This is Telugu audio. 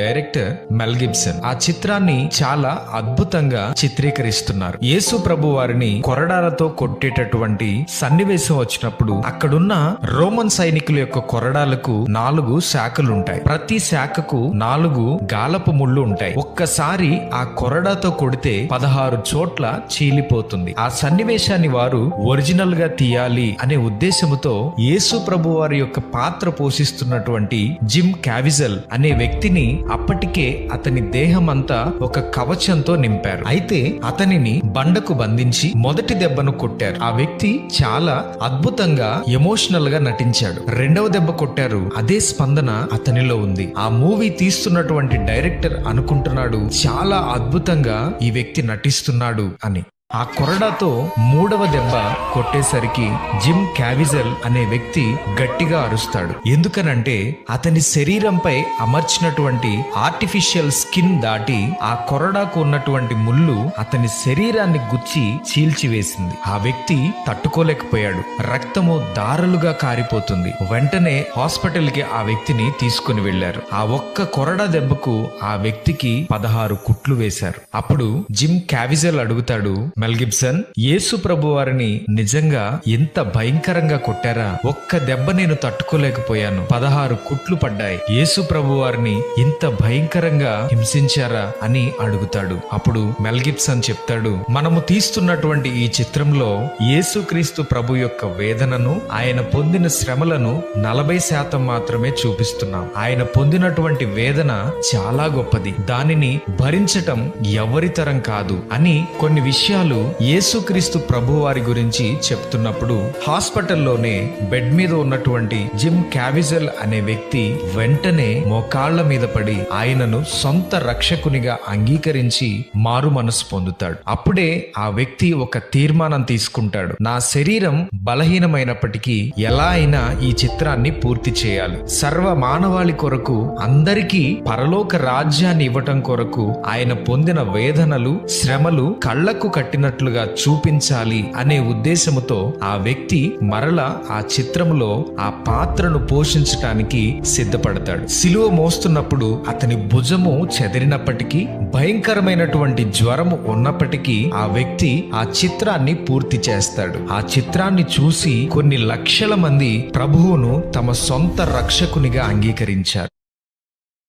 డైరెక్టర్ మెల్ గిబ్సన్ ఆ చిత్రాన్ని చాలా అద్భుతంగా చిత్రీకరిస్తున్నారు. యేసు ప్రభు వారిని కొరడాలతో కొట్టేటటువంటి సన్నివేశం వచ్చినప్పుడు అక్కడున్న రోమన్ సైనికుల యొక్క కొరడాలకు 4 శాఖలుంటాయి. ప్రతి శాఖకు 4 గాలపు ముళ్ళు ఉంటాయి. ఒక్కసారి ఆ కొరడాతో కొడితే 16 చోట్ల చీలిపోతుంది. ఆ సన్నివేశాన్ని వారు ఒరిజినల్ గా తీయాలి అనే ఉద్దేశముతో యేసు ప్రభు వారి యొక్క పాత్ర పోషిస్తున్నటువంటి జిమ్ క్యావిజల్ అనే వ్యక్తిని అప్పటికే అతని దేహం అంతా ఒక కవచంతో నింపారు. అయితే అతనిని బండకు బంధించి మొదటి దెబ్బను కొట్టారు. ఆ వ్యక్తి చాలా అద్భుతంగా ఎమోషనల్ గా నటించాడు. రెండవ దెబ్బ కొట్టారు, అదే స్పందన అతనిలో ఉంది. ఆ మూవీ తీస్తున్నటువంటి డైరెక్టర్ అనుకుంటున్నాడు చాలా అద్భుతంగా ఈ వ్యక్తి నటిస్తున్నాడు అని. ఆ కొరడాతో 3వ దెబ్బ కొట్టేసరికి జిమ్ క్యావిజల్ అనే వ్యక్తి గట్టిగా అరుస్తాడు. ఎందుకనంటే అతని శరీరంపై అమర్చినటువంటి ఆర్టిఫిషియల్ స్కిన్ దాటి ఆ కొరడాకు ఉన్నటువంటి ముళ్ళు అతని శరీరాన్ని గుచ్చి చీల్చివేసింది. ఆ వ్యక్తి తట్టుకోలేకపోయాడు. రక్తము దారులుగా కారిపోతుంది. వెంటనే హాస్పిటల్ కి ఆ వ్యక్తిని తీసుకుని వెళ్లారు. ఆ ఒక్క కొరడా దెబ్బకు ఆ వ్యక్తికి 16 కుట్లు వేశారు. అప్పుడు జిమ్ క్యావిజల్ అడుగుతాడు, మెల్ గిబ్సన్, యేసు ప్రభు వారిని నిజంగా ఎంత భయంకరంగా కొట్టారా? ఒక్క దెబ్బ నేను తట్టుకోలేకపోయాను. 16 కుట్లు పడ్డాయి. యేసు ప్రభు వారిని ఇంత భయంకరంగా హింసించారా అని అడుగుతాడు. అప్పుడు మెల్ గిబ్సన్ చెప్తాడు, మనము తీస్తున్నటువంటి ఈ చిత్రంలో యేసుక్రీస్తు ప్రభు యొక్క వేదనను, ఆయన పొందిన శ్రమలను 40% మాత్రమే చూపిస్తున్నాం. ఆయన పొందినటువంటి వేదన చాలా గొప్పది. దానిని భరించటం ఎవరితరం కాదు అని కొన్ని విషయాలు యేసుక్రీస్తు ప్రభు వారి గురించి చెప్తున్నప్పుడు హాస్పిటల్లోనే బెడ్ మీద ఉన్నటువంటి జిమ్ క్యావిజల్ అనే వ్యక్తి వెంటనే మోకాళ్ల మీద పడి ఆయనను సొంత రక్షకునిగా అంగీకరించి మారు మనసు పొందుతాడు. అప్పుడే ఆ వ్యక్తి ఒక తీర్మానం తీసుకుంటాడు, నా శరీరం బలహీనమైనప్పటికీ ఎలా అయినా ఈ చిత్రాన్ని పూర్తి చేయాలి. సర్వ మానవాళి కొరకు, అందరికీ పరలోక రాజ్యాన్ని ఇవ్వటం కొరకు ఆయన పొందిన వేదనలు, శ్రమలు కళ్లకు కట్టినట్లుగా చూపించాలి అనే ఉద్దేశముతో ఆ వ్యక్తి మరలా ఆ చిత్రంలో ఆ పాత్రను పోషించటానికి సిద్ధపడతాడు. సిలువ మోస్తున్నప్పుడు అతని భుజము చెదిరినప్పటికీ, భయంకరమైనటువంటి జ్వరము ఉన్నప్పటికీ ఆ వ్యక్తి ఆ చిత్రాన్ని పూర్తి చేస్తాడు. ఆ చిత్రాన్ని చూసి కొన్ని లక్షల మంది ప్రభువును తమ సొంత రక్షకునిగా అంగీకరించారు.